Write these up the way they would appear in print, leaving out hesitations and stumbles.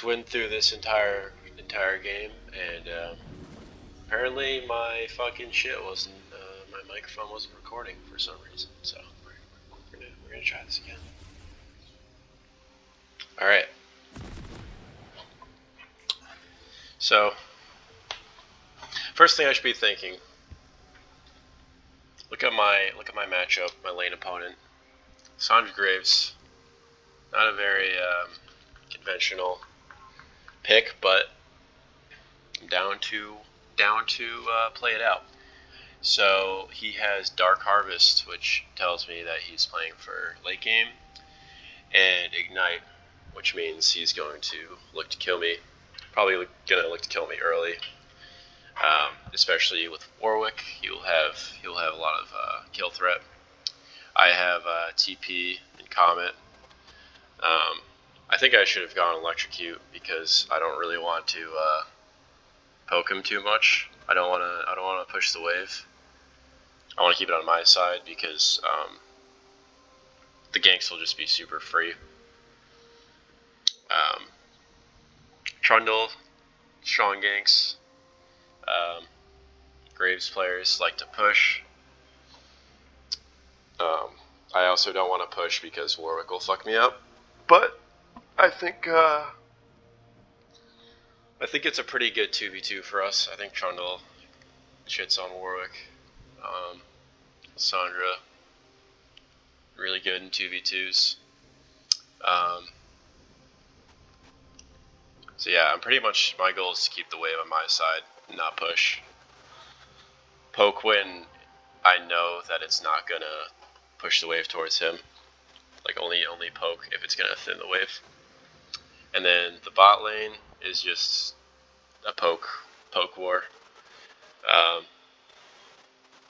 just went through this entire game, and apparently my fucking shit wasn't, my microphone wasn't recording for some reason. So we're gonna try this again. All right. So first thing I should be thinking. Look at my matchup, my lane opponent. Lissandra Graves, not a very conventional pick, but I'm down to play it out. So he has Dark Harvest, which tells me that he's playing for late game, and Ignite, which means he's going to look to kill me. Probably gonna look to kill me early. Especially with Warwick, he'll have a lot of kill threat. I have TP and Comet. I think I should have gone Electrocute because I don't really want to poke him too much. I don't want to push the wave. I want to keep it on my side because the ganks will just be super free. Trundle, strong ganks. Graves players like to push. I also don't want to push because Warwick will fuck me up. But I think it's a pretty good 2v2 for us. I think Trundle shits on Warwick. Lissandra, really good in 2v2s. So yeah, my goal is to keep the wave on my side, not push. Poke when I know that it's not gonna push the wave towards him. Like only poke if it's gonna thin the wave. And then the bot lane is just a poke war.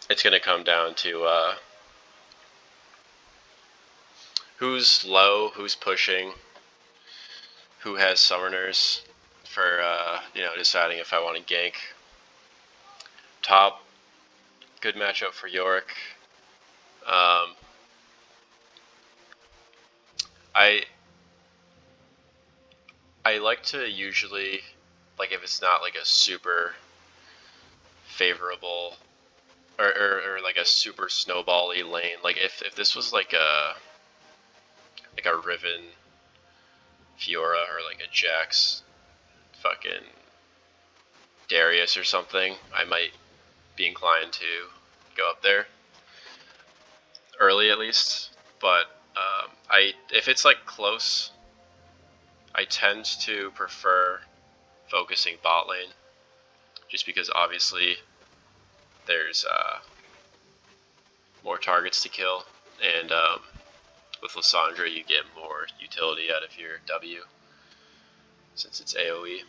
It's gonna come down to who's low, who's pushing, who has summoners for deciding if I want to gank. Top, good matchup for Yorick. I like to usually, like if it's not like a super favorable or like a super snowbally lane, like if this was like a Riven Fiora or like a Jax fucking Darius or something, I might be inclined to go up there early at least. But if it's like close, I tend to prefer focusing bot lane, just because obviously there's more targets to kill, and with Lissandra you get more utility out of your W since it's AoE.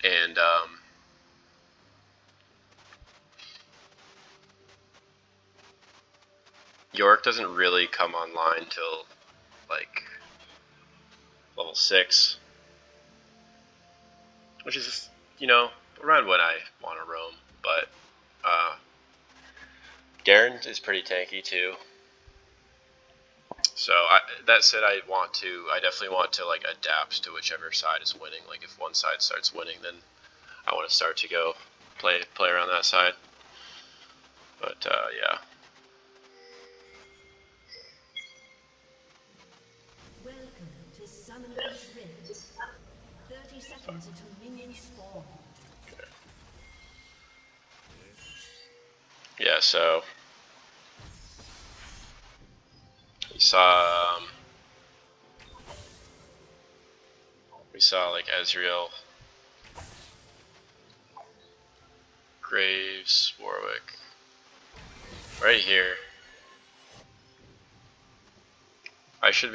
And Yorick doesn't really come online till like level 6, which is, around when I want to roam. But Garen is pretty tanky too. So that said, I definitely want to like adapt to whichever side is winning. Like if one side starts winning, then I want to start to go play around that side. But yeah. Welcome to Summoner's Rift. 30 seconds until minions spawn. Yeah, so we saw like Ezreal, Graves, Warwick, right here. I should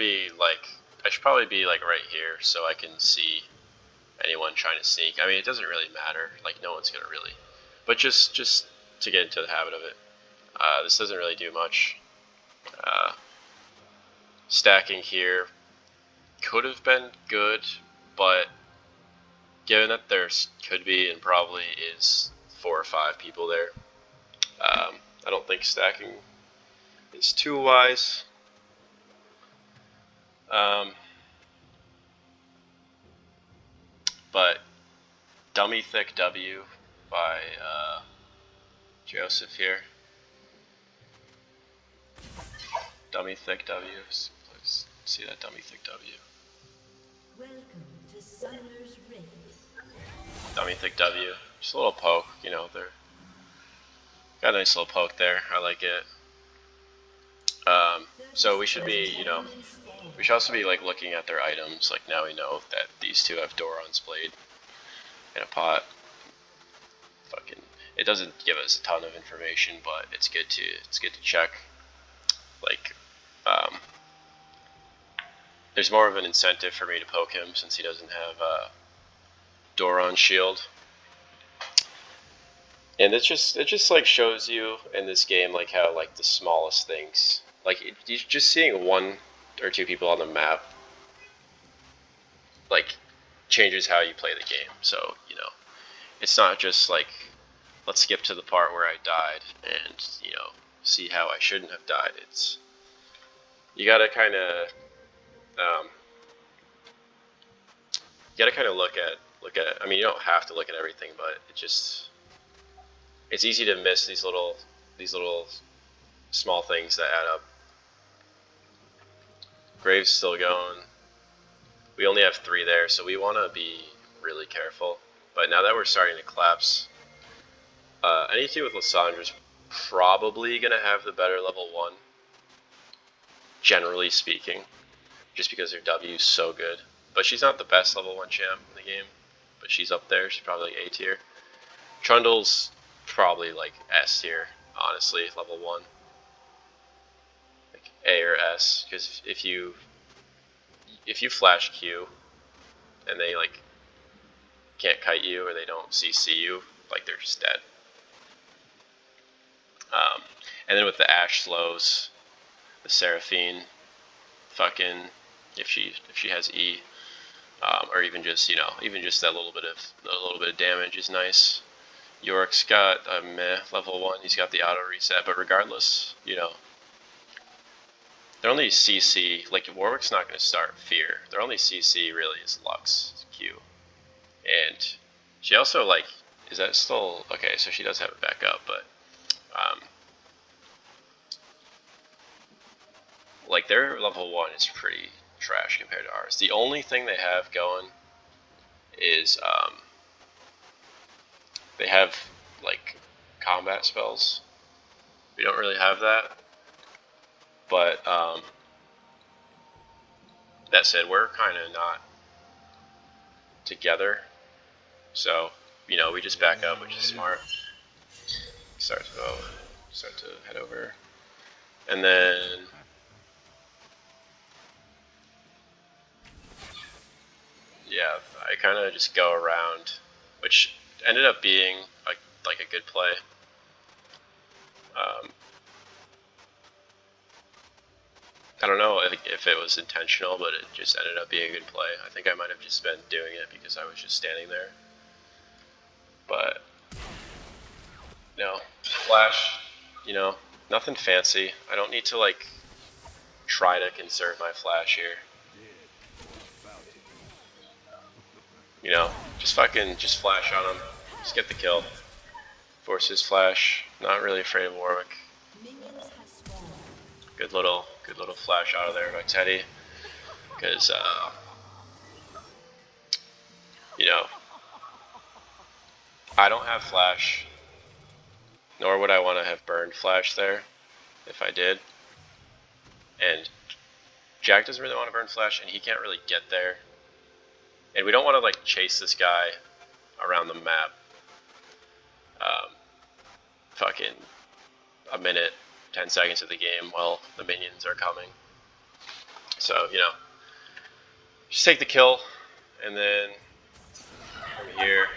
probably be like right here so I can see anyone trying to sneak. I mean, it doesn't really matter. Like no one's gonna really, but just to get into the habit of it. This doesn't really do much. Stacking here could have been good, but given that there could be and probably is 4 or 5 people there, I don't think stacking is too wise. But Dummy Thick W by Joseph here. Dummy Thick W. Let's see that Dummy Thick W. Welcome to Summoner's Rift. Dummy Thick W. Just a little poke, you know, they're got a nice little poke there. I like it. So we should be, you know, we should also be like looking at their items. Like now we know that these two have Doran's Blade in a pot. Fucking, it doesn't give us a ton of information, but it's good to check. Like, there's more of an incentive for me to poke him since he doesn't have Doran's shield. And it just like shows you in this game like how like the smallest things, like just seeing one or two people on the map like changes how you play the game. So, you know, it's not just like let's skip to the part where I died and, you know, see how I shouldn't have died. It's, you gotta kind of look at I mean, you don't have to look at everything, but it's easy to miss these little small things that add up. Graves still going. We only have 3 there, so we want to be really careful. But now that we're starting to collapse, anything with Lissandra's probably gonna have the better level 1, generally speaking, just because her W is so good. But she's not the best level 1 champ in the game, but she's up there. She's probably like A tier. Trundle's probably like S tier, honestly, level 1. Like A or S, because if you flash Q and they like can't kite you or they don't CC you, like they're just dead. And then with the Ashe slows, the Seraphine, fucking if she has E, or even just, you know, even just that little bit of damage is nice. Yorick's got a meh level 1. He's got the auto reset, but regardless, you know, their only CC, like Warwick's not going to start Fear. Their only CC really is Lux Q, and she also like, is that still okay? So she does have it back up, but like their level 1 is pretty trash compared to ours. The only thing they have going is they have like combat spells. We don't really have that, but that said, we're kind of not together, so, you know, we just back up, which is smart. Start to head over, and then yeah, I kind of just go around, which ended up being like a good play. I don't know if it was intentional, but it just ended up being a good play. I think I might have just been doing it because I was just standing there. But no, flash, you know, nothing fancy. I don't need to like try to conserve my flash here. You know, just flash on him. Just get the kill. Force his flash. Not really afraid of Warwick. Good little flash out of there by Teddy. Because you know, I don't have flash, nor would I want to have burned flash there if I did. And Jack doesn't really want to burn flash, and he can't really get there. And we don't want to like chase this guy around the map. Fucking a minute, 10 seconds of the game while the minions are coming. So, you know, just take the kill, and then from here,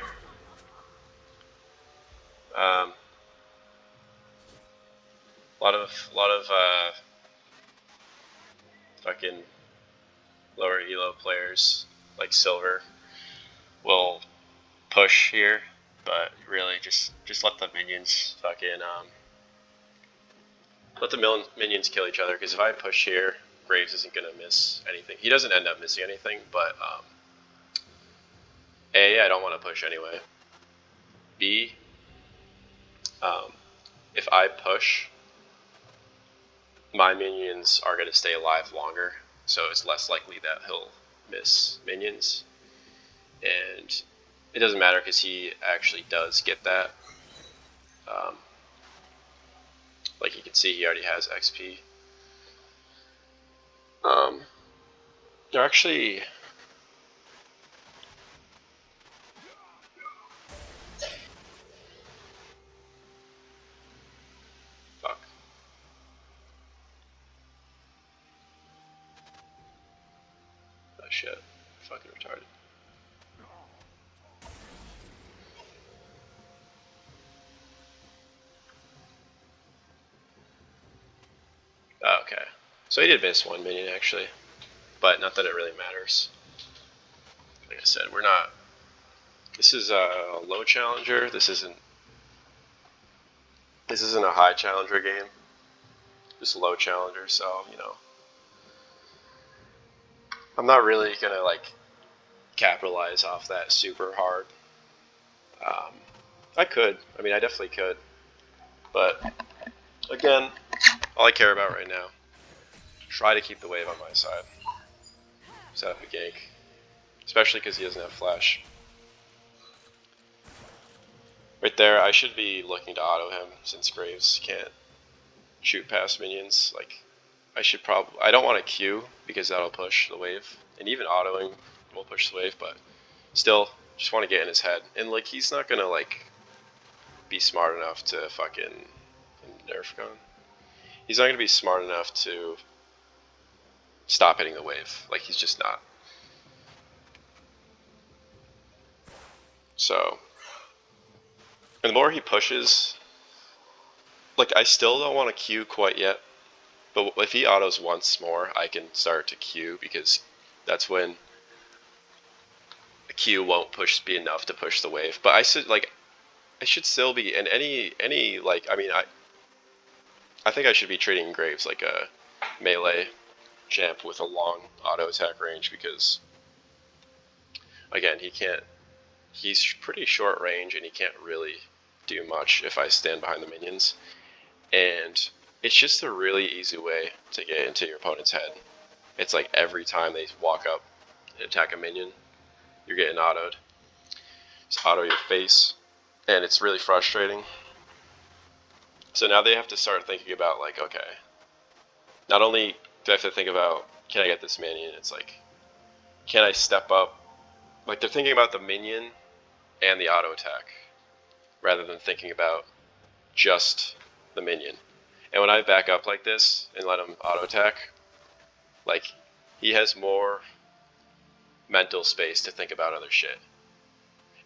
a lot of fucking lower elo players like Silver will push here, but really just let the minions fucking let the minions kill each other, because if I push here, Graves isn't gonna miss anything. He doesn't end up missing anything, but A, I don't want to push anyway. B, if I push, my minions are going to stay alive longer, so it's less likely that he'll miss minions. And it doesn't matter because he actually does get that. Like you can see, he already has XP. They're actually... Fuck. Oh shit. Fucking retarded. Oh, okay. So he did miss one minion actually, but not that it really matters. Like I said, we're not... This is a low challenger. This isn't a high challenger game. Just a low challenger, so, you know. I'm not really gonna, like, capitalize off that super hard. I could. I mean, I definitely could. But, again, all I care about right now, try to keep the wave on my side. Set up a gank. Especially because he doesn't have flash. Right there, I should be looking to auto him since Graves can't shoot past minions. Like, I should probably... I don't want to Q because that'll push the wave. And even autoing will push the wave, but still, just want to get in his head. And, like, he's not gonna, like, be smart enough to fucking nerf gun. He's not gonna be smart enough to stop hitting the wave. Like, he's just not. So, and the more he pushes, like, I still don't want to Q quite yet. But if he autos once more, I can start to Q because that's when the Q won't be enough to push the wave. But I should still be in any like, I mean, I think I should be treating Graves like a melee champ with a long auto attack range because, again, he's pretty short range and he can't really do much if I stand behind the minions. And it's just a really easy way to get into your opponent's head. It's like every time they walk up and attack a minion, you're getting autoed. Just auto your face, and it's really frustrating. So now they have to start thinking about, like, okay, not only do I have to think about, can I get this minion, it's like, can I step up? Like, they're thinking about the minion and the auto attack, rather than thinking about just the minion. And when I back up like this and let him auto attack, like, he has more mental space to think about other shit.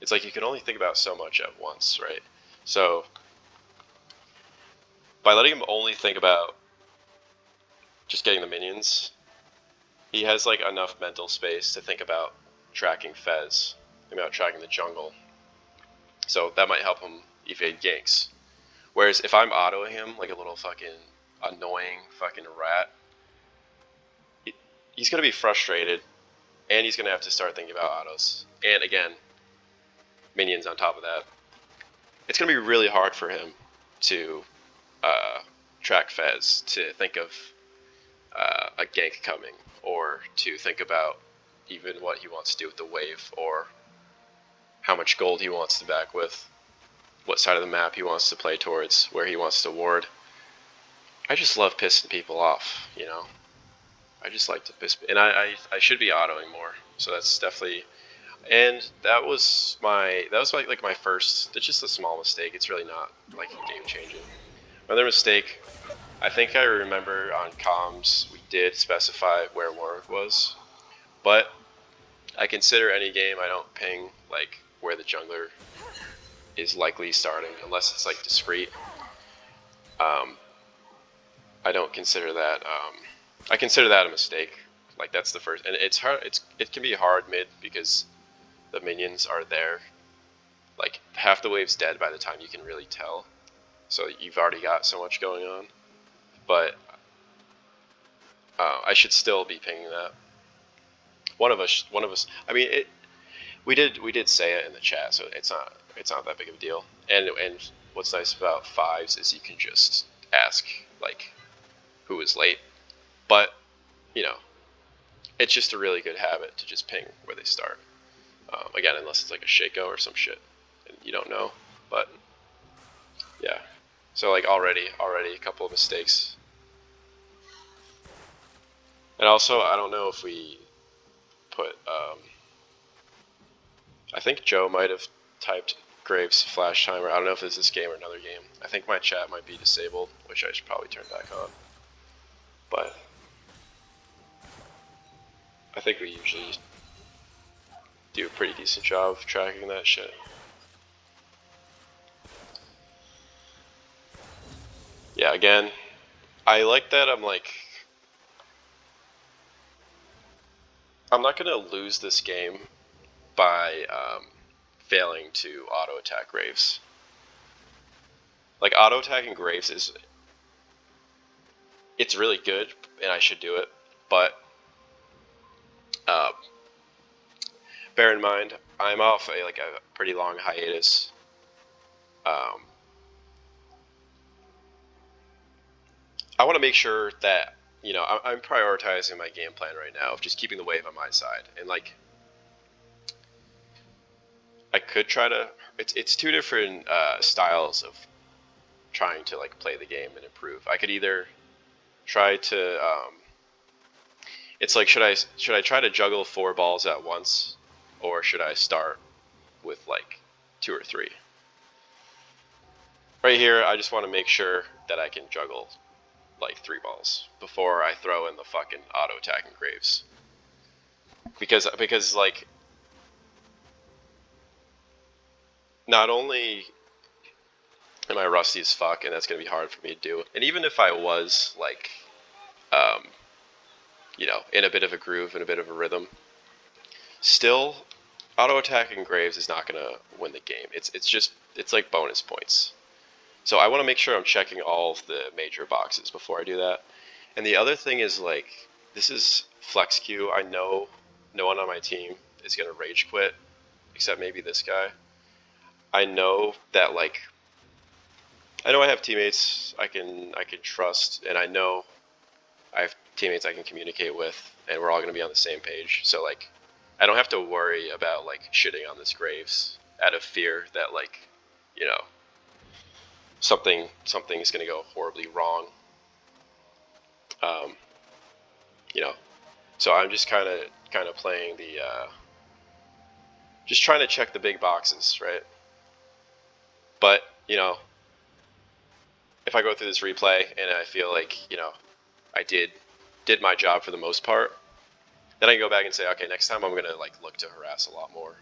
It's like you can only think about so much at once, right? So by letting him only think about just getting the minions, he has like enough mental space to think about tracking Fez, about tracking the jungle. So that might help him evade ganks. Whereas if I'm autoing him like a little fucking annoying fucking rat, he's gonna be frustrated, and he's gonna have to start thinking about autos. And again, minions on top of that. It's gonna be really hard for him to track Fez, to think of a gank coming, or to think about even what he wants to do with the wave, or how much gold he wants to back with, what side of the map he wants to play towards, where he wants to ward. I just love pissing people off, you know? I just like to piss, and I should be autoing more, so that's definitely... And that was like my first, it's just a small mistake, it's really not like game changing. Another mistake, I think I remember on comms we did specify where Warwick was, but I consider any game I don't ping like where the jungler is likely starting unless it's like discreet. I don't consider that. I consider that a mistake. Like that's the first, and it's hard. It can be hard mid because the minions are there. Like half the wave's dead by the time you can really tell. So you've already got so much going on. But I should still be pinging that. One of us. I mean, We did say it in the chat, so it's not that big of a deal. And what's nice about fives is you can just ask like who is late. But you know, it's just a really good habit to just ping where they start. Again, unless it's like a Shaco or some shit, and you don't know. But yeah, so like already a couple of mistakes. And also, I don't know if we put. I think Joe might have typed Graves flash timer. I don't know if it's this game or another game. I think my chat might be disabled, which I should probably turn back on. But I think we usually do a pretty decent job of tracking that shit. Yeah, again, I like that I'm not gonna lose this game by failing to auto attack Graves. Like auto attacking Graves it's really good, and I should do it, but bear in mind I'm off a pretty long hiatus. I want to make sure that I'm prioritizing my game plan right now of just keeping the wave on my side, and like I could try to. It's two different styles of trying to like play the game and improve. I could either try to. It's like should I try to juggle 4 balls at once, or should I start with like 2 or 3? Right here, I just want to make sure that I can juggle like 3 balls before I throw in the fucking auto attacking Graves. Because like not only am I rusty as fuck, and that's gonna be hard for me to do, and even if I was like in a bit of a groove and a bit of a rhythm, still auto attacking Graves is not gonna win the game. It's like bonus points. So I want to make sure I'm checking all of the major boxes before I do that. And the other thing is like this is flex queue. I know no one on my team is gonna rage quit, except maybe this guy. I know that I know I have teammates I can trust, and I know I have teammates I can communicate with, and we're all gonna be on the same page. So like I don't have to worry about like shitting on this Graves out of fear that something's gonna go horribly wrong. Um, so I'm just kind of playing the just trying to check the big boxes, right? But if I go through this replay and I feel like I did my job for the most part, then I can go back and say, okay, next time I'm gonna like look to harass a lot more.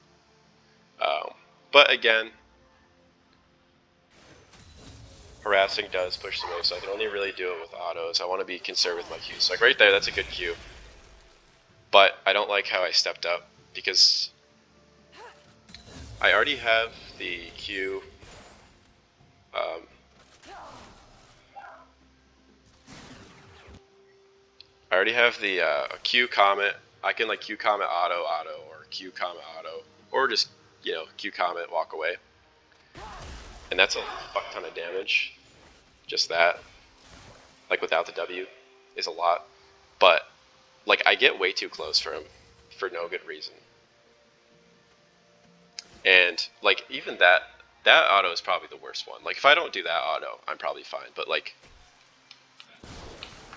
But again, harassing does push the wave, so I can only really do it with autos. I want to be conservative with my Qs. So like right there, that's a good Q. But I don't like how I stepped up because I already have the Q. I already have the Q Comet. I can like Q Comet auto or Q Comet auto, or just Q Comet walk away, and that's a fuck ton of damage. Just that, like without the W, is a lot. But like I get way too close for him for no good reason, and like even that auto is probably the worst one. Like if I don't do that auto, I'm probably fine. But like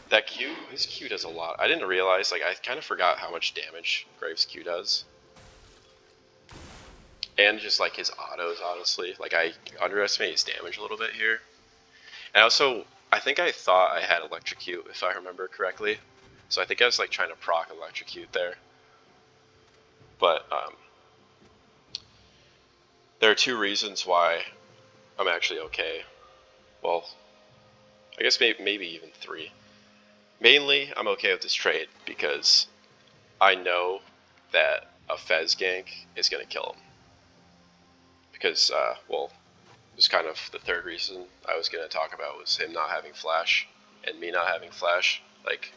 that Q, his Q does a lot. I didn't realize, like I kind of forgot how much damage Graves' Q does. And just like his autos, honestly. Like I underestimate his damage a little bit here. And also, I think I thought I had Electrocute, if I remember correctly. So I think I was like trying to proc Electrocute there. But there are 2 reasons why I'm actually okay. Well, I guess maybe even 3. Mainly, I'm okay with this trade because I know that a Fez gank is going to kill him. Because, well, it was kind of the 3rd reason I was going to talk about was him not having flash and me not having flash. Like,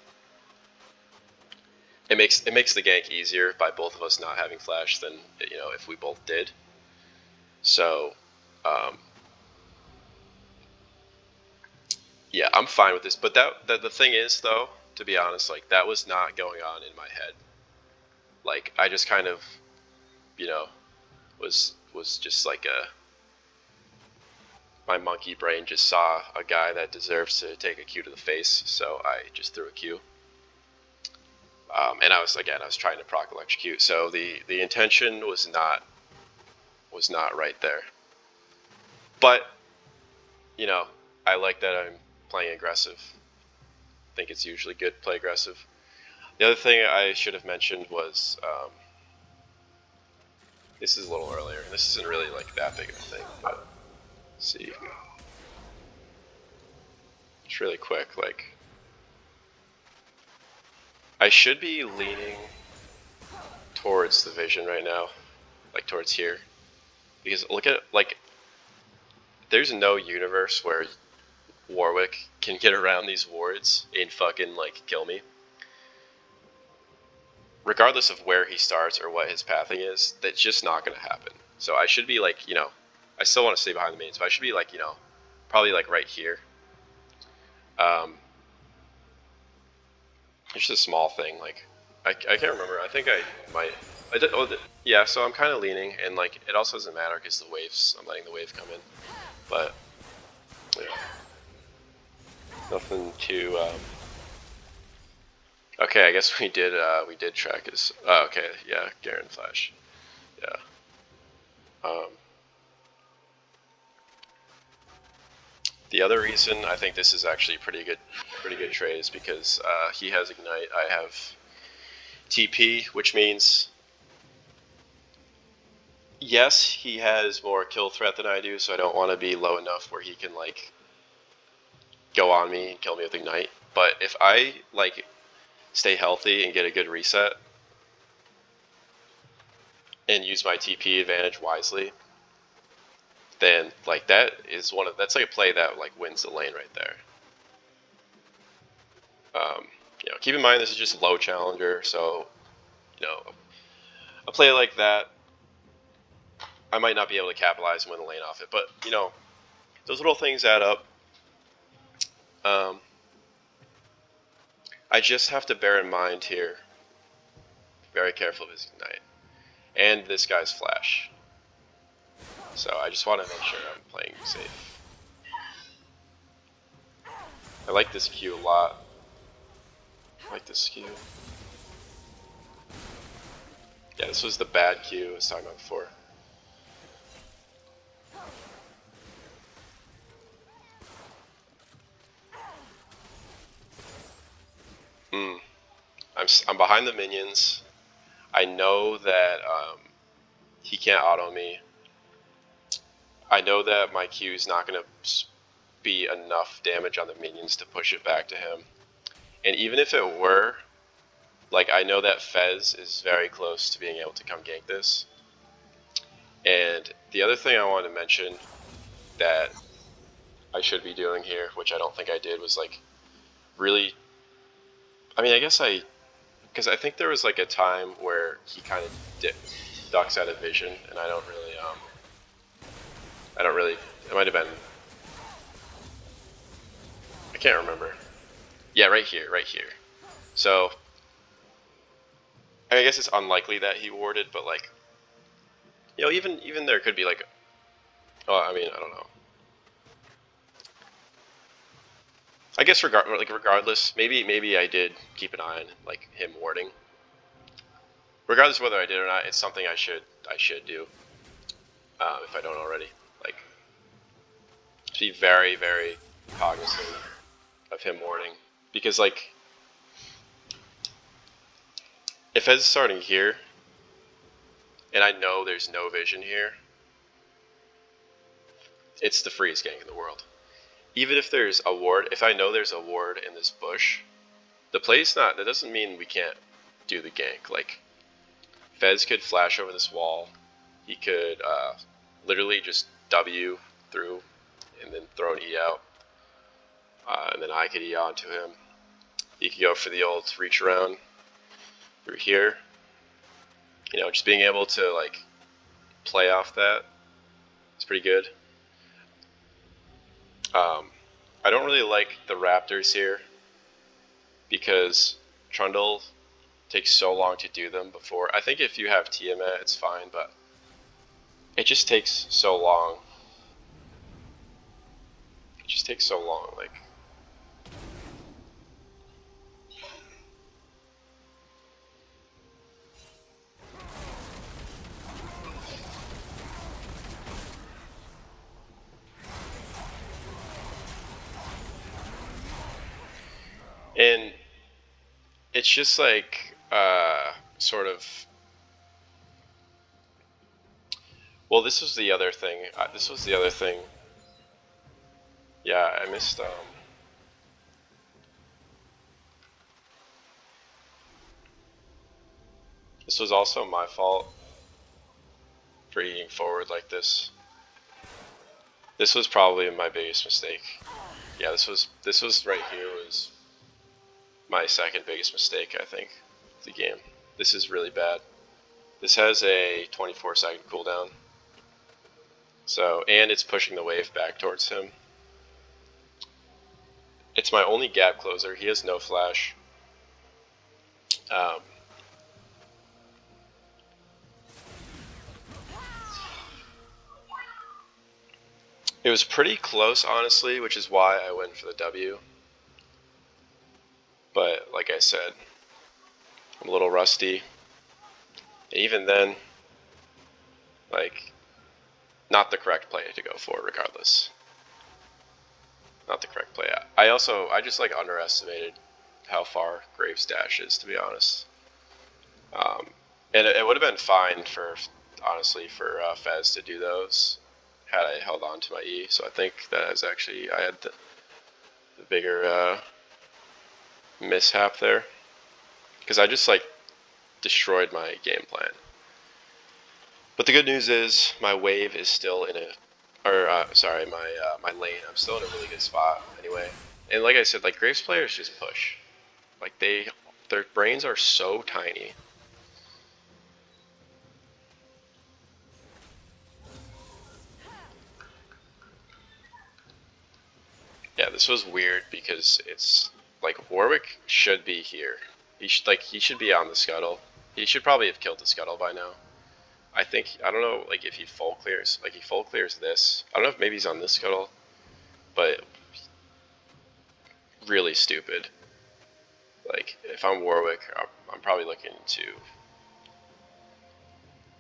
it makes the gank easier by both of us not having flash than if we both did. So yeah, I'm fine with this. But the thing is, though, to be honest, like that was not going on in my head. Like I just kind of, was just like my monkey brain just saw a guy that deserves to take a Q to the face, so I just threw a Q. And I was trying to proc electrocute, so the intention was not right there. But I like that I'm playing aggressive. I think it's usually good to play aggressive. The other thing I should have mentioned was this is a little earlier. This isn't really like that big of a thing, but let's see. It's really quick. Like I should be leaning towards the vision right now, like towards here, because look at like there's no universe where Warwick can get around these wards and fucking like kill me. Regardless of where he starts or what his pathing is, that's just not going to happen. So I should be like, I still want to stay behind the mains, but I should be like, probably like right here. It's just a small thing. Like, I can't remember. I think I might. I did. Oh, yeah. So I'm kind of leaning, and like it also doesn't matter because the waves. I'm letting the wave come in, but yeah, nothing too. Okay, I guess we did track his. Okay, yeah, Garen Flash. Yeah. The other reason I think this is actually pretty good trade is because he has Ignite, I have TP, which means yes, he has more kill threat than I do, so I don't want to be low enough where he can like go on me and kill me with Ignite. But if I like stay healthy and get a good reset and use my TP advantage wisely, then like that's like a play that like wins the lane right there. Keep in mind this is just low challenger, so a play like that I might not be able to capitalize and win the lane off it, but those little things add up. I just have to bear in mind here, very careful of his Ignite, and this guy's Flash. So I just want to make sure I'm playing safe. I like this Q a lot. I like this Q. Yeah, this was the bad Q I was talking about before. I'm behind the minions. I know that he can't auto me. I know that my Q is not going to be enough damage on the minions to push it back to him. And even if it were, like I know that Fez is very close to being able to come gank this. And the other thing I wanted to mention that I should be doing here, which I don't think I did, was like really, I mean, because I think there was like a time where he kind of ducks out of vision, and I don't really, it might have been, I can't remember. Yeah, right here. So, I guess it's unlikely that he warded, but like, even there could be like, oh, I mean, I don't know. I guess regardless, maybe I did keep an eye on like him warding. Regardless of whether I did or not, it's something I should do if I don't already. Like, be very very cognizant of him warding, because like if Fez is starting here, and I know there's no vision here, it's the freest gank in the world. Even if there's a ward, if I know there's a ward in this bush, the play's not. That doesn't mean we can't do the gank. Like, Fez could flash over this wall. He could literally just W through and then throw an E out. And then I could E onto him. He could go for the old reach around. through here. You know, just being able to like play off that is pretty good. I don't really like the raptors here because Trundle takes so long to do them before. I think if you have Tiamat, it's fine, but it just takes so long. It just takes so long, like. And it's just like, sort of. Well, this was the other thing. Yeah, I missed. This was also my fault for eating forward like this. This was probably my biggest mistake. Yeah, this was right here was my second biggest mistake, I think, of the game. This is really bad. This has a 24-second cooldown. So, and it's pushing the wave back towards him. It's my only gap closer. He has no flash. It was pretty close, honestly, which is why I went for the W. But, like I said, I'm a little rusty. And even then, like, not the correct play to go for, regardless. Not the correct play. I just, like, underestimated how far Graves' dash is, to be honest. And it would have been fine for, honestly, for Fez to do those had I held on to my E. So I think that is actually, I had the bigger mishap there. Because I just, like, destroyed my game plan. But the good news is my wave is still in my lane. I'm still in a really good spot anyway. And like I said, like Graves players just push. Like their brains are so tiny. Yeah, this was weird because it's like Warwick should be here. He should be on the scuttle. He should probably have killed the scuttle by now. I don't know like if he full clears. Like he full clears this. I don't know if maybe he's on this scuttle, but really stupid. Like if I'm Warwick, I'm probably looking to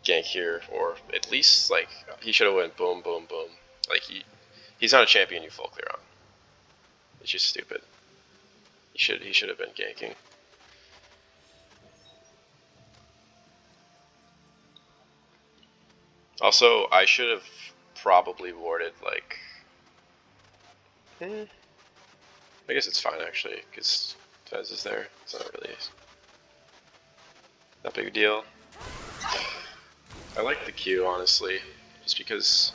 gank here, or at least like he should have went boom, boom, boom. Like he's not a champion you full clear on. It's just stupid. He should have been ganking. Also, I should have probably warded like. I guess it's fine actually, because Fez is there. It's not really that big a deal. I like the Q honestly, just because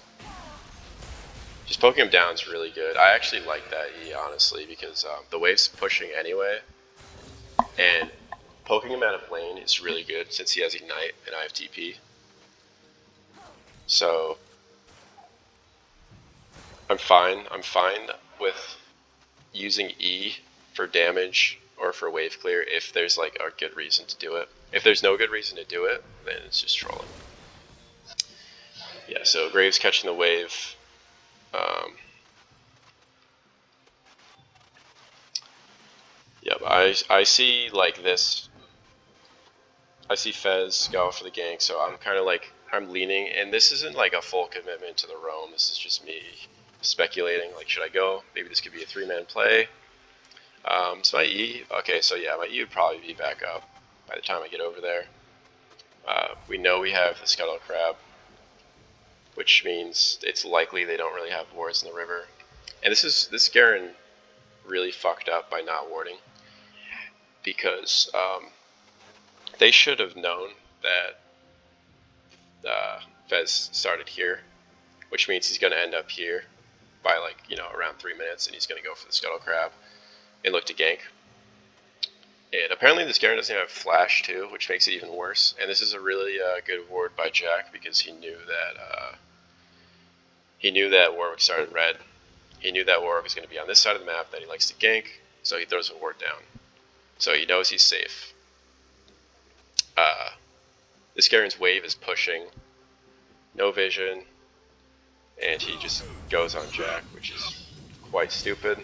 just poking him down is really good. I actually like that E honestly because the wave's pushing anyway, and poking him out of lane is really good since he has Ignite and I have TP. So I'm fine with using E for damage or for wave clear if there's like a good reason to do it. If there's no good reason to do it, then it's just trolling. Yeah, so Graves catching the wave. Yep, I see like this. I see Fez go for the gank, so I'm kind of like, I'm leaning, and this isn't like a full commitment to the roam, this is just me speculating, like should I go? Maybe this could be a 3-man play. So my E, okay, so yeah, my E would probably be back up by the time I get over there. We know we have the Scuttle Crab, which means it's likely they don't really have wards in the river. And this Garen really fucked up by not warding, because they should have known that Fez started here, which means he's going to end up here by like, around 3 minutes, and he's going to go for the Scuttle Crab and look to gank. And apparently this Garen doesn't have flash too, which makes it even worse. And this is a really good ward by Jack because he knew that Warwick started red. He knew that Warwick was going to be on this side of the map, that he likes to gank, so he throws a ward down. So he knows he's safe. This Garen's wave is pushing, no vision, and he just goes on Jack, which is quite stupid.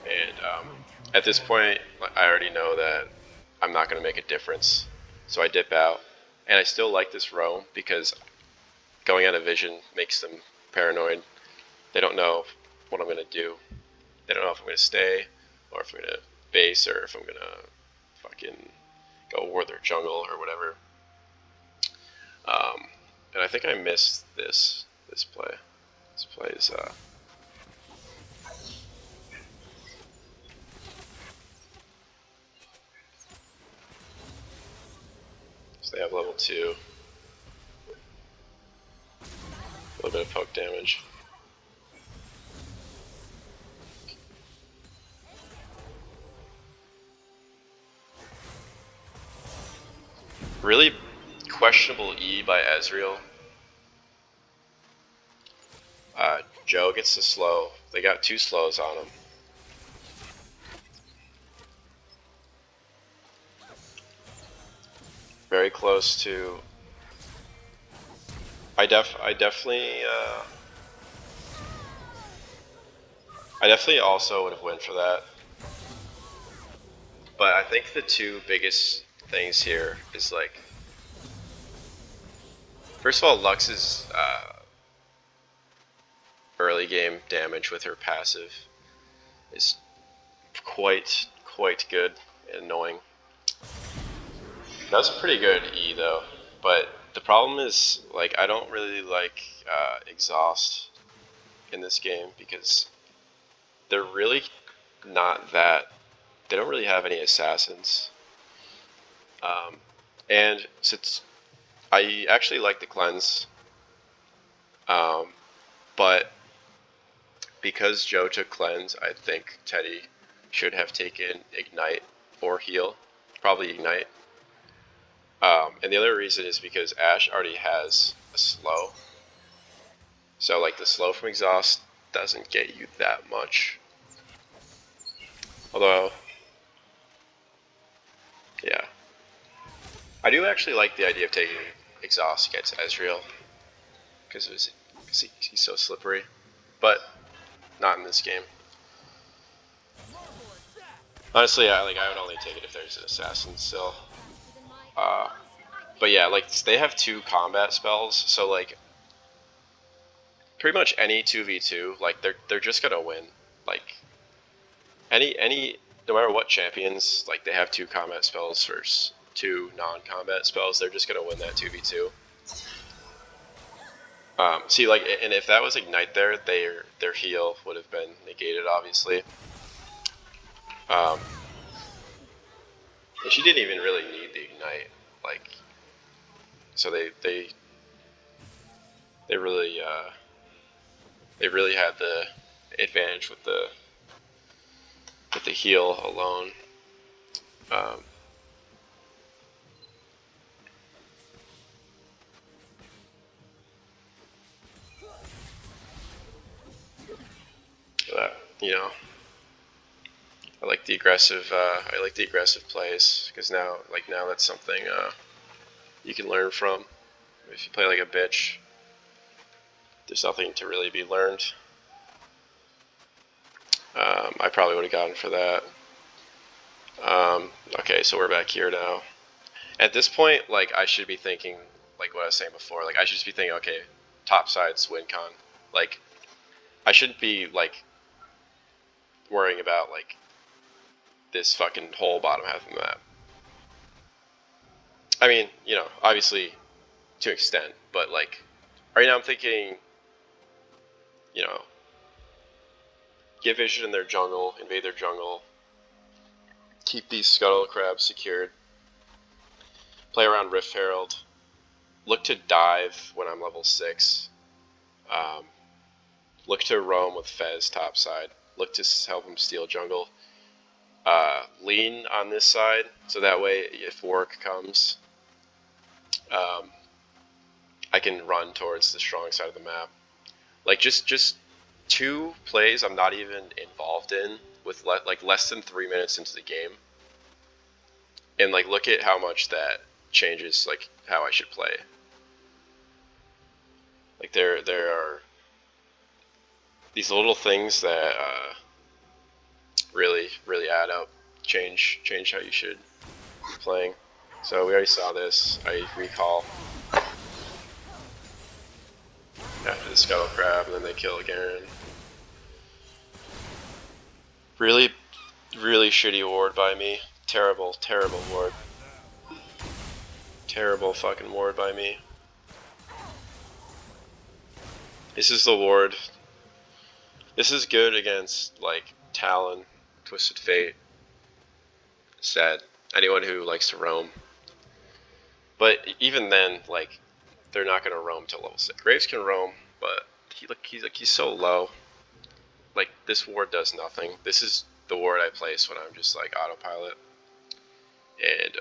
And at this point, I already know that I'm not going to make a difference, so I dip out. And I still like this roam because going out of vision makes them paranoid. They don't know what I'm going to do. They don't know if I'm going to stay, or if I'm going to base, or if I'm going to fucking go ward their jungle or whatever. And I think I missed this play. This play is so they have level 2. A little bit of poke damage. Really questionable E by Ezreal. Joe gets the slow. They got 2 slows on him. Very close to. I definitely also would have went for that. But I think the 2 biggest things here is like, first of all, Lux's early game damage with her passive is quite good and annoying. That was a pretty good E though, but the problem is, like, I don't really like exhaust in this game because they're really not that. They don't really have any assassins, and since I actually like the cleanse, but because Joe took cleanse, I think Teddy should have taken ignite or heal, probably ignite. And the other reason is because Ashe already has a slow, so like the slow from exhaust doesn't get you that much. Although, yeah, I do actually like the idea of taking exhaust against Ezreal because he's so slippery, but not in this game. Honestly, I would only take it if there's an assassin still. But yeah, like they have 2 combat spells, so like pretty much any 2v2, like they're just gonna win. Like any no matter what champions, like they have 2 combat spells versus 2 non-combat spells, they're just gonna win that 2v2. See, like, and if that was ignite there, their heal would have been negated, obviously. And she didn't even really need the ignite, like, so they really had the advantage with the heal alone. You know, I like the aggressive plays because now that's something you can learn from. If you play like a bitch, there's nothing to really be learned. I probably would have gotten for that. Okay, so we're back here now. At this point, like, I should be thinking, like what I was saying before, like I should just be thinking, okay, top side's win con. Like, I shouldn't be like worrying about like this fucking whole bottom half of the map. I mean, you know, obviously to an extent, but like right now I'm thinking, you know, get vision in their jungle, invade their jungle, keep these scuttle crabs secured, play around Rift Herald, look to dive when I'm level 6, look to roam with Fez topside, look to help him steal jungle, lean on this side, so that way if work comes, I can run towards the strong side of the map. Like just 2 plays I'm not even involved in with like less than 3 minutes into the game, and like look at how much that changes like how I should play. Like there are these little things that really add up, change how you should be playing. So we already saw this. I recall after the scuttle crab, and then they kill Garen. Really shitty ward by me. Terrible ward. Terrible fucking ward by me. This is the ward. This is good against like Talon, Twisted Fate, Set, anyone who likes to roam. But even then, like, they're not gonna roam till level 6. Graves can roam, but he's so low. Like, this ward does nothing. This is the ward I place when I'm just like autopilot, and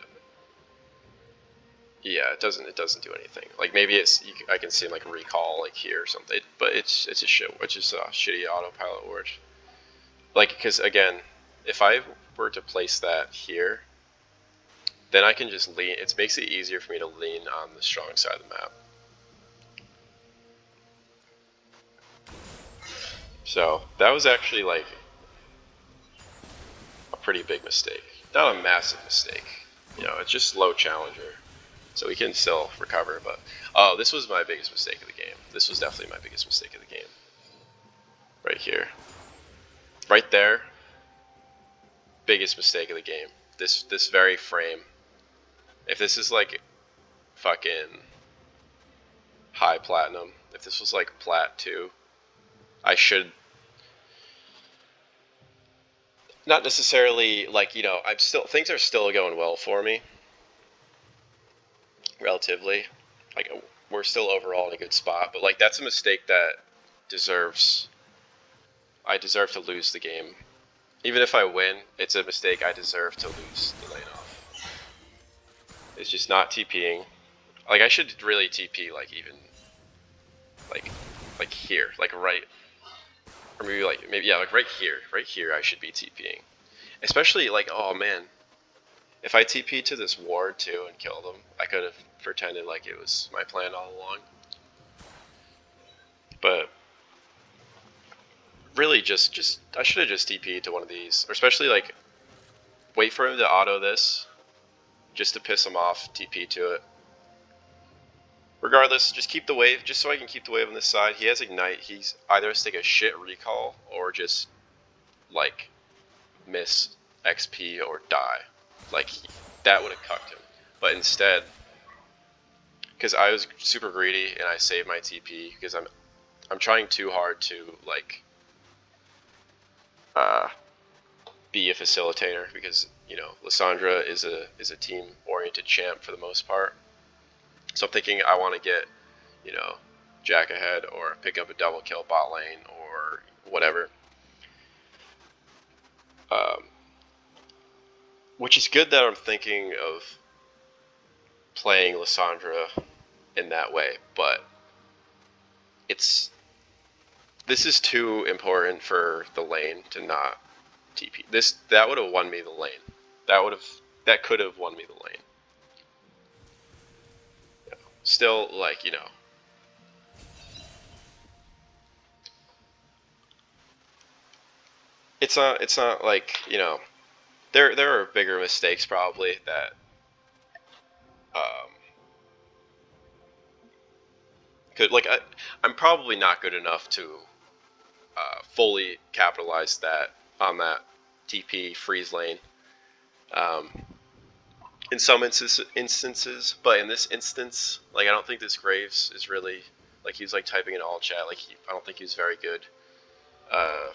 yeah, it doesn't do anything. Like maybe I can see like recall like here or something, but it's a shit, which is a shitty autopilot ward. Like, because again, if I were to place that here, then I can just lean. It makes it easier for me to lean on the strong side of the map. So that was actually like a pretty big mistake. Not a massive mistake. You know, it's just low challenger. So we can still recover, but oh, this was my biggest mistake of the game. This was definitely my biggest mistake of the game. Right here. Right there. Biggest mistake of the game. This very frame. If this is like fucking high platinum, if this was like plat 2, I should not necessarily like, you know, I'm still, things are still going well for me. Relatively. Like, we're still overall in a good spot, but like that's a mistake that I deserve to lose the game. Even if I win, it's a mistake I deserve to lose the lane off. It's just not TPing. Like, I should really TP like even like here, like right, or maybe yeah, like right here I should be TPing. Especially like, oh man, if I TP to this ward too and killed him, I could have pretended like it was my plan all along. But really, just I should have just TP'd to one of these, or especially like wait for him to auto this, just to piss him off. TP to it. Regardless, just keep the wave, just so I can keep the wave on this side. He has ignite. He's either has to take a shit recall or just like miss XP or die. Like, that would have cucked him. But instead, because I was super greedy and I saved my TP because I'm trying too hard to like be a facilitator, because you know Lissandra is a team oriented champ for the most part. So I'm thinking I want to get, you know, Jack ahead or pick up a double kill bot lane or whatever. Which is good that I'm thinking of playing Lissandra in that way, but this is too important for the lane to not TP. That would have won me the lane. That could have won me the lane. Still, like, you know, it's not like, you know, there are bigger mistakes probably that could, like, I'm probably not good enough to fully capitalize on that TP freeze lane in some instances, but in this instance, like, I don't think this Graves is really, like, he's like typing in all chat, like, I don't think he's very good. I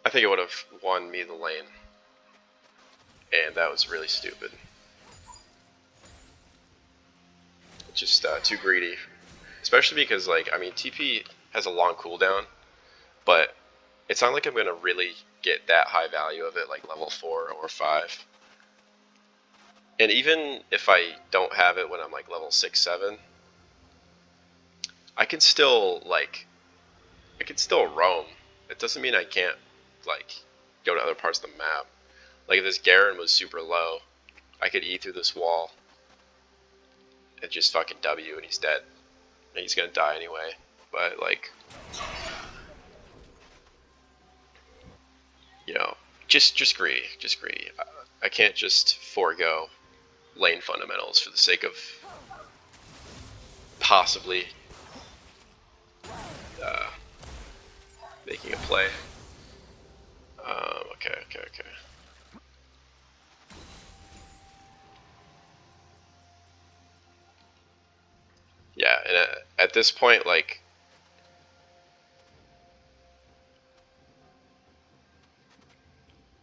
think it would have won me the lane, and that was really stupid. Just too greedy, especially because, like, I mean, TP has a long cooldown, but it's not like I'm gonna really get that high value of it, like level 4 or 5. And even if I don't have it when I'm like level 6, 7, I can still roam. It doesn't mean I can't like go to other parts of the map. Like if this Garen was super low, I could E through this wall and just fucking W and he's dead. And he's gonna die anyway. But like, you know, just greedy. I can't just forego lane fundamentals for the sake of possibly making a play. Okay. Yeah, and at this point, like,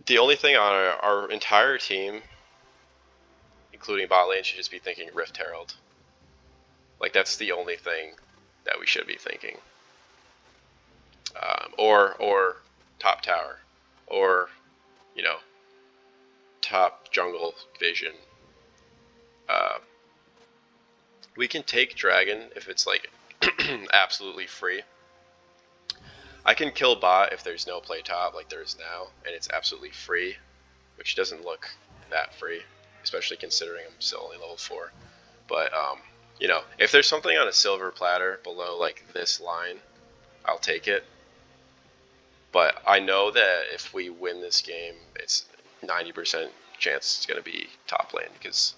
the only thing on our entire team, including bot lane, should just be thinking Rift Herald. Like, that's the only thing that we should be thinking. Or top tower, or, you know, top jungle vision. We can take dragon if it's like absolutely free. I can kill bot if there's no play top like there is now, and it's absolutely free, which doesn't look that free, especially considering I'm still only level 4. But you know, if there's something on a silver platter below like this line, I'll take it. But I know that if we win this game, it's 90% chance it's going to be top lane because.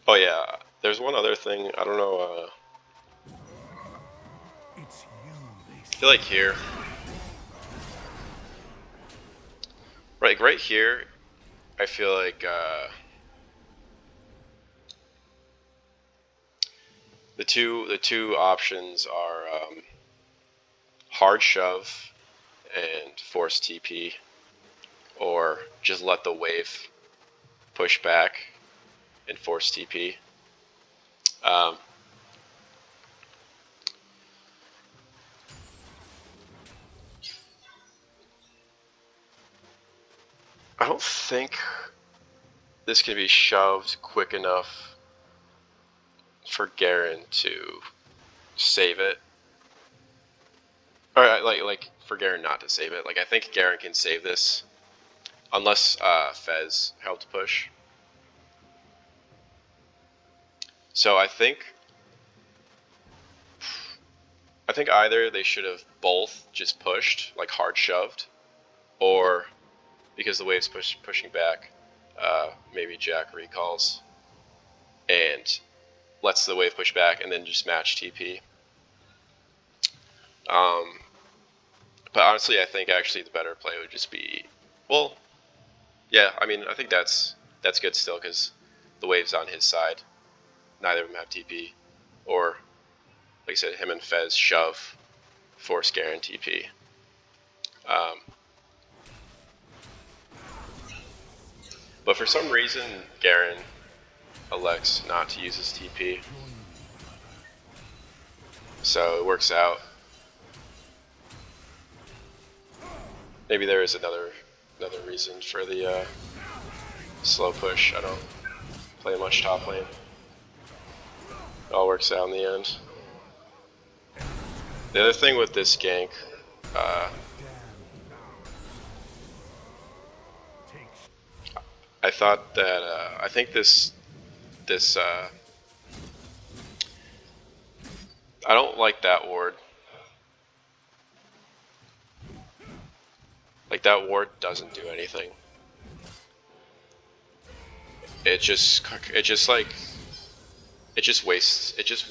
Oh yeah, there's one other thing. I don't know. I feel like here, right here, I feel like the two options are hard shove and force TP, or just let the wave push back and force TP. Um, I don't think this can be shoved quick enough for Garen to save it. Or like for Garen not to save it. Like I think Garen can save this unless Fez helped push. So I think either they should have both just pushed, like hard shoved, or because the wave's pushing back, maybe Jack recalls and lets the wave push back and then just match TP. But honestly, I think actually the better play would just be, well, yeah, I mean, I think that's good still because the wave's on his side. Neither of them have TP. Or, like I said, him and Fez shove, force Garen TP. But for some reason, Garen elects not to use his TP. So it works out. Maybe there is another reason for the slow push. I don't play much top lane. It all works out in the end. The other thing with this gank, I thought that I think this I don't like that ward. Like that ward doesn't do anything. It just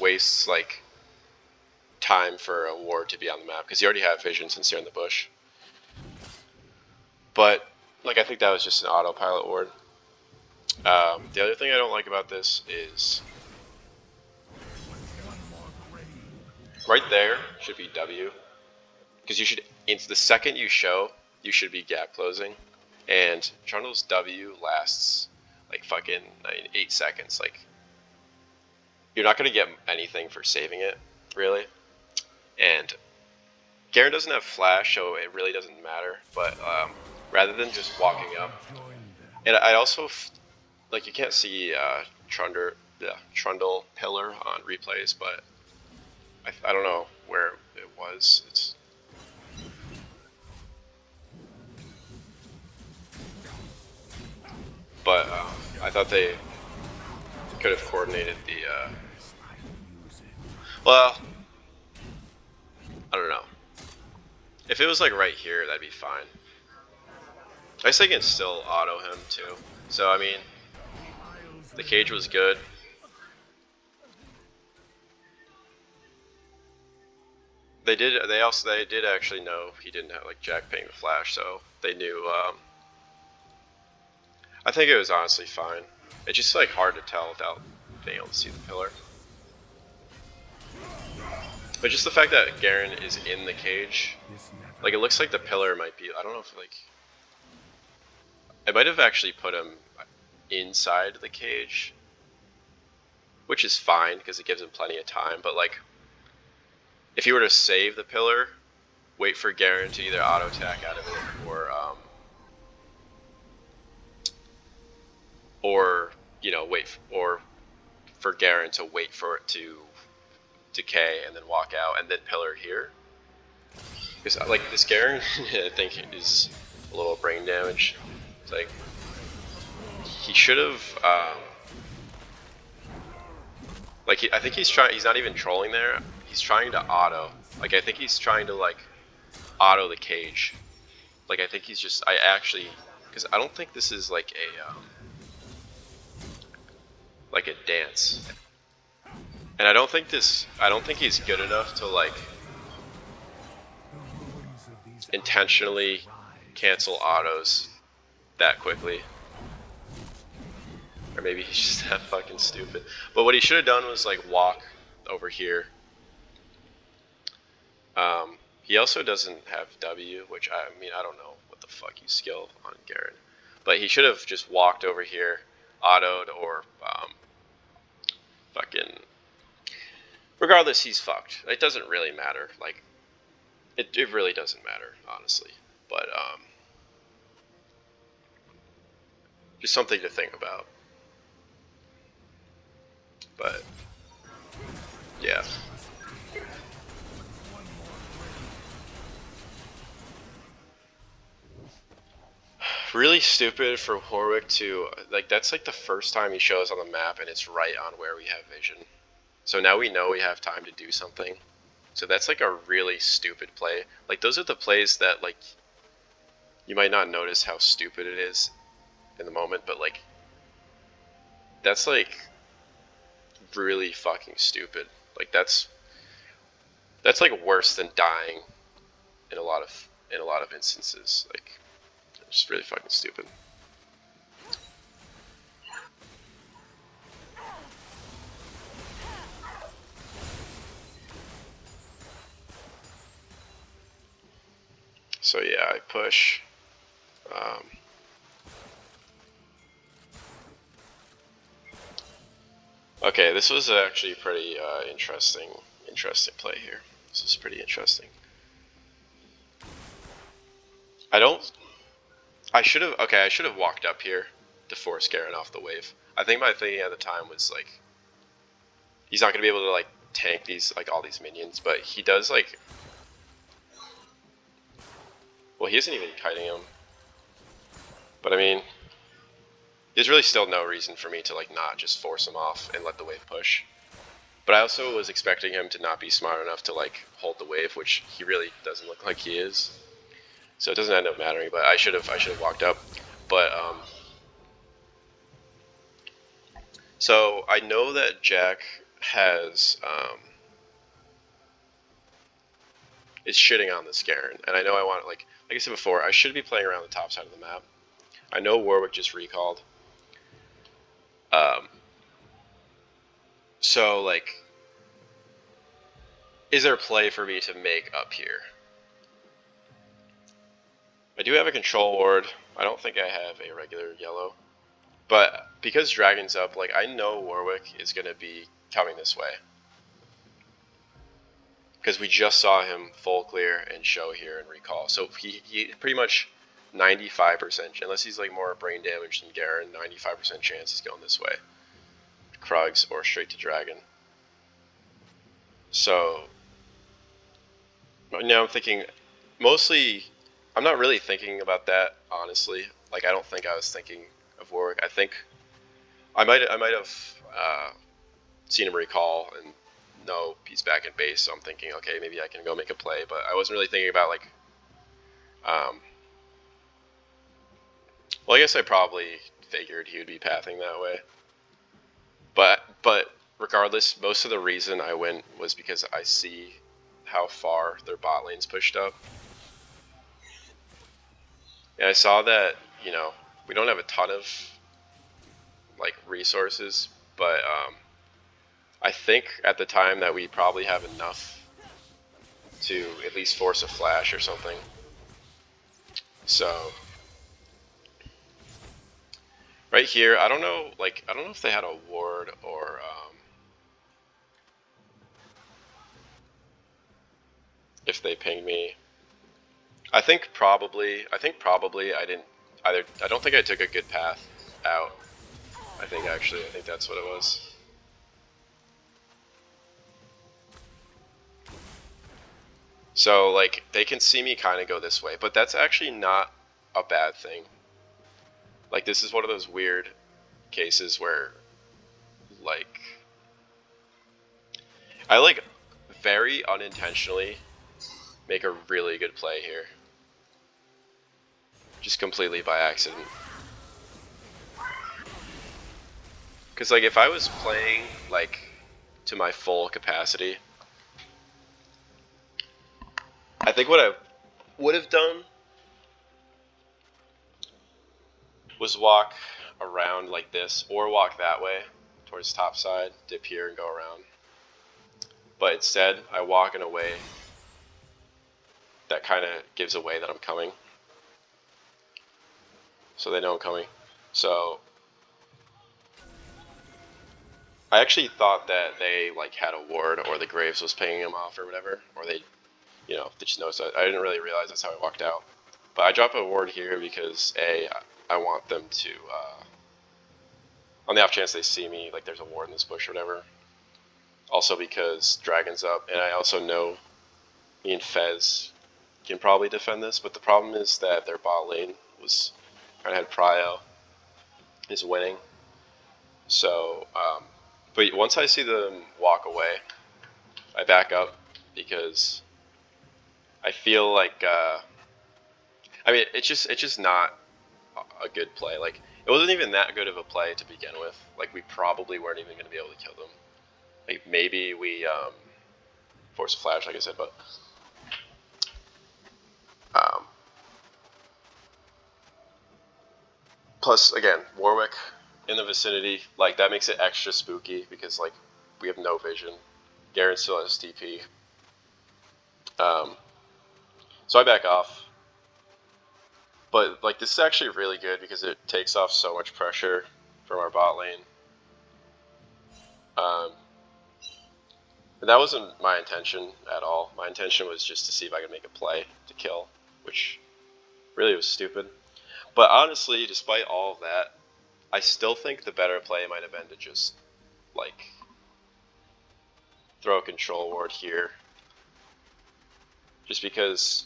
wastes like time for a ward to be on the map because you already have vision since you're in the bush. But like I think that was just an autopilot ward. The other thing I don't like about this is right there should be W, because you should, it's the second you show, you should be gap closing, and Trundle's W lasts like fucking 8 seconds. Like you're not gonna get anything for saving it really, Garen doesn't have flash, so it really doesn't matter. But rather than just walking up, and I also like, you can't see Trundle pillar on replays, but I don't know where it was. It's but I thought they could have coordinated the. Well, I don't know. If it was like right here, that'd be fine. I guess they can still auto him too. So I mean, the cage was good. They did actually know he didn't have like Jack paying the flash, so they knew. I think it was honestly fine. It's just like hard to tell without being able to see the pillar. But just the fact that Garen is in the cage, like, it looks like the pillar might be, I don't know if like, it might have actually put him inside the cage, which is fine because it gives him plenty of time. But like, if you were to save the pillar, wait for Garen to either auto attack out of it or you know, or for Garen to wait for it to decay and then walk out and then pillar here. Because like this Garen, I think is a little brain damage. It's like he should have. I think he's trying. He's not even trolling there. He's trying to auto. Like, I think he's trying to like auto the cage. Like, I think he's just. I actually, because I don't think this is like a dance. And I don't think he's good enough to like intentionally cancel autos that quickly. Or maybe he's just that fucking stupid. But what he should have done was like walk over here. He also doesn't have W, which I mean, I don't know what the fuck you skill on Garen. But he should have just walked over here, autoed, or fucking. Regardless, he's fucked. It doesn't really matter. Like, it really doesn't matter, honestly. But just something to think about. But yeah. Really stupid for Warwick to, like, that's like the first time he shows on the map and it's right on where we have vision. So now we know we have time to do something. So that's like a really stupid play. Like, those are the plays that, like, you might not notice how stupid it is in the moment, but like, that's like really fucking stupid. Like, that's like worse than dying in a lot of instances. Like, it's just really fucking stupid. So yeah, I push. Okay, this was actually pretty interesting play here. This is pretty interesting. I should have walked up here to force Garen off the wave. I think my thinking at the time was like, he's not gonna be able to like tank these, like, all these minions, but he does, like, well, he isn't even kiting him. But I mean, there's really still no reason for me to like not just force him off and let the wave push. But I also was expecting him to not be smart enough to like hold the wave, which he really doesn't look like he is. So it doesn't end up mattering. But I should have walked up. But so I know that Jack has is shitting on this Garen, and I know I want, like I said before, I should be playing around the top side of the map. I know Warwick just recalled. So like, is there a play for me to make up here? I do have a control ward. I don't think I have a regular yellow. But because Dragon's up, like, I know Warwick is going to be coming this way. because we just saw him full clear and show here and recall. So he pretty much 95%, unless he's like more brain damage than Garen, 95% chance he's going this way. Krugs or straight to Dragon. So now I'm thinking, mostly, I'm not really thinking about that, honestly. Like, I don't think I was thinking of Warwick. I think I might have seen him recall and know he's back in base, so I'm thinking, okay, maybe I can go make a play, but I wasn't really thinking about, like, well, I guess I probably figured he would be pathing that way. But regardless, most of the reason I went was because I see how far their bot lane's pushed up. And I saw that, you know, we don't have a ton of like resources, but I think at the time that we probably have enough to at least force a flash or something. So right here, I don't know if they had a ward or if they pinged me. I think probably I didn't either. I don't think I took a good path out. I think that's what it was. So like they can see me kind of go this way, but that's actually not a bad thing. Like this is one of those weird cases where like I like very unintentionally make a really good play here. Just completely by accident. Cause like if I was playing like to my full capacity, I think what I would have done was walk around like this, or walk that way towards top side, dip here and go around. But instead, I walk in a way that kind of gives away that I'm coming. So they know I'm coming. So I actually thought that they like had a ward, or the Graves was pinging them off or whatever, or they, you know, they just noticed that. I didn't really realize that's how I walked out. But I drop a ward here because A, I want them to, on the off chance they see me, like there's a ward in this bush or whatever. Also because Dragon's up, and I also know me and Fez can probably defend this, but the problem is that their bot lane was kind of had prio, is winning. So, but once I see them walk away, I back up because I feel like, I mean, it's just not a good play. Like, it wasn't even that good of a play to begin with. Like, we probably weren't even going to be able to kill them. Like, maybe we force a flash, like I said, but plus, again, Warwick in the vicinity, like, that makes it extra spooky because, like, we have no vision. Garen still has TP. So I back off. But, like, this is actually really good because it takes off so much pressure from our bot lane. And that wasn't my intention at all. My intention was just to see if I could make a play to kill, which really was stupid. But honestly, despite all of that, I still think the better play might have been to just, like, throw a control ward here. Just because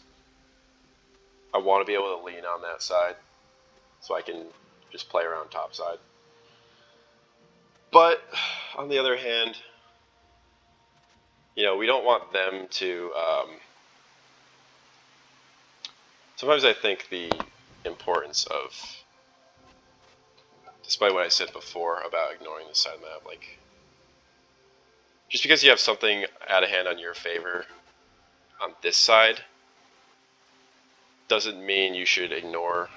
I want to be able to lean on that side so I can just play around top side. But on the other hand, you know, we don't want them to. Sometimes I think the importance of, despite what I said before about ignoring the side map, like, just because you have something out of hand on your favor on this side doesn't mean you should ignore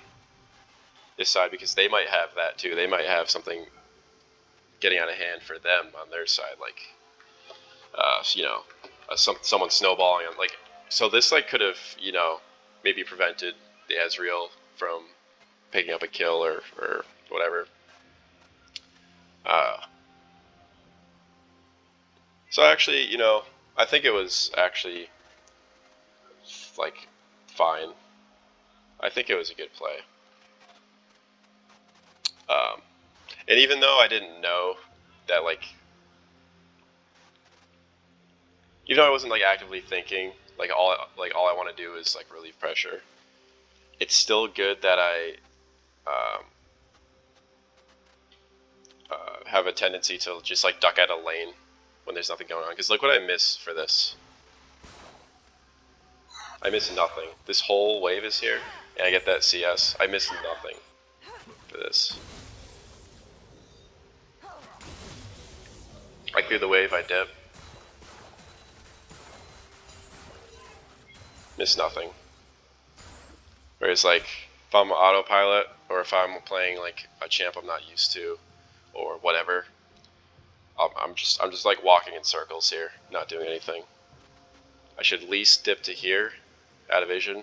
this side, because they might have that too. They might have something getting out of hand for them on their side, like, you know, someone snowballing on, like, so this, like, could have, you know, maybe prevented the Ezreal from picking up a kill or whatever. So actually, you know, I think it was actually like fine. I think it was a good play. And even though I didn't know that, like, even though I wasn't like actively thinking, like all I want to do is like relieve pressure, it's still good that I have a tendency to just like duck out of lane when there's nothing going on. Because look what I miss for this. I miss nothing. This whole wave is here, and I get that CS. I miss nothing for this. I clear the wave, I dip. Miss nothing. Whereas like, if I'm autopilot, or if I'm playing like a champ I'm not used to, or whatever, I'm just like walking in circles here, not doing anything. I should at least dip to here, out of vision,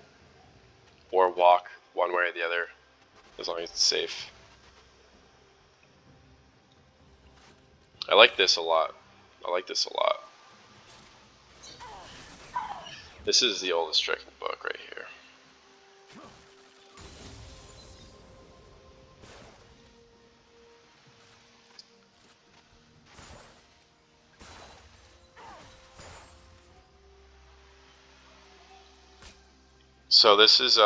or walk one way or the other, as long as it's safe. I like this a lot. I like this a lot. This is the oldest trick in the book right here. So this is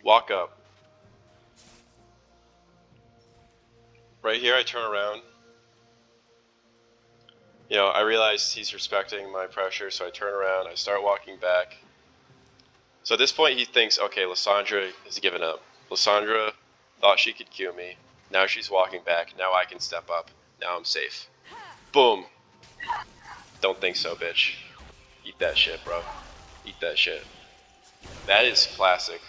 walk up. Right here I turn around. You know, I realized he's respecting my pressure, so I turn around, I start walking back. So at this point he thinks, okay, Lissandra has given up. Lissandra thought she could Q me. Now she's walking back. Now I can step up. Now I'm safe. Boom. Don't think so, bitch. Eat that shit, bro. Eat that shit. That is classic.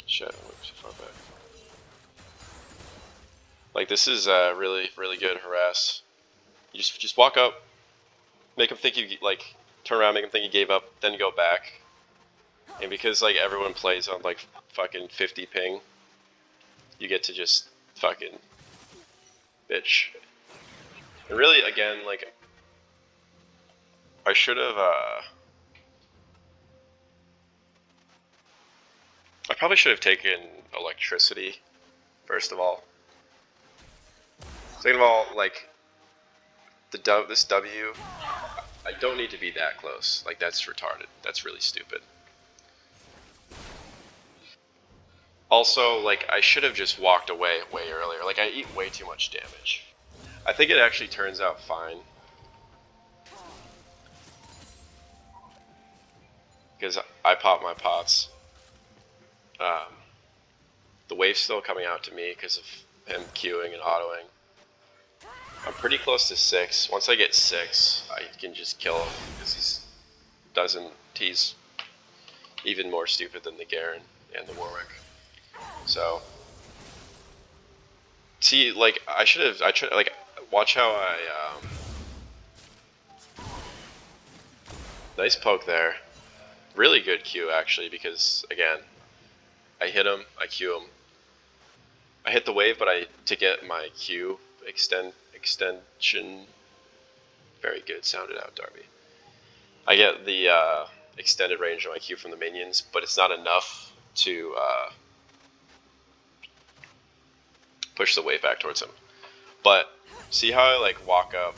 Shit, I went too far back. Like, this is really, really good harass. You just walk up, make him think you, like, turn around, make him think you gave up, then go back. And because, like, everyone plays on, like, fucking 50 ping, you get to just fucking bitch. And really, again, like, I should have, I probably should have taken electricity, first of all. Second of all, like, this W, I don't need to be that close. Like, that's retarded. That's really stupid. Also, like, I should have just walked away way earlier. Like, I eat way too much damage. I think it actually turns out fine. Because I pop my pots. The wave's still coming out to me because of him queuing and autoing. I'm pretty close to 6. Once I get 6, I can just kill him because he's even more stupid than the Garen and the Warwick. So, see, like, I tried, like, watch how nice poke there. Really good Q, actually, because, again, I hit him, I Q him. I hit the wave, but to get my Q extension, very good, sounded out, Darby. I get the extended range of my Q from the minions, but it's not enough to push the wave back towards him. But see how I like walk up?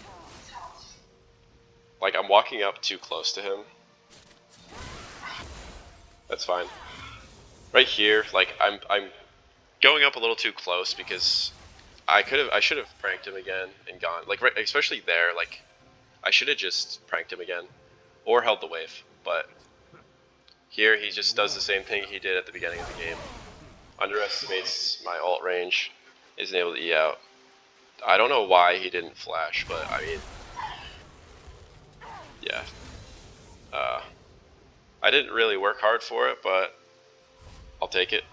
Like, I'm walking up too close to him. That's fine. Right here, like, I'm going up a little too close because I should have pranked him again and gone, like, right, especially there, like, I should have just pranked him again or held the wave. But here he just does the same thing he did at the beginning of the game. Underestimates my ult range, isn't able to E out. I don't know why he didn't flash, but I mean, yeah. I didn't really work hard for it, but I'll take it.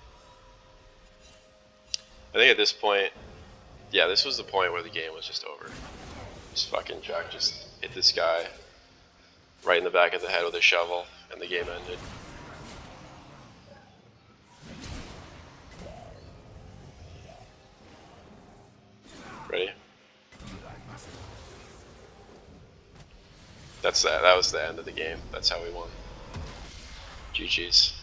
I think at this point, yeah, this was the point where the game was just over. Just fucking Jack just hit this guy right in the back of the head with a shovel, and the game ended. Ready? That's that. That was the end of the game. That's how we won. GG's.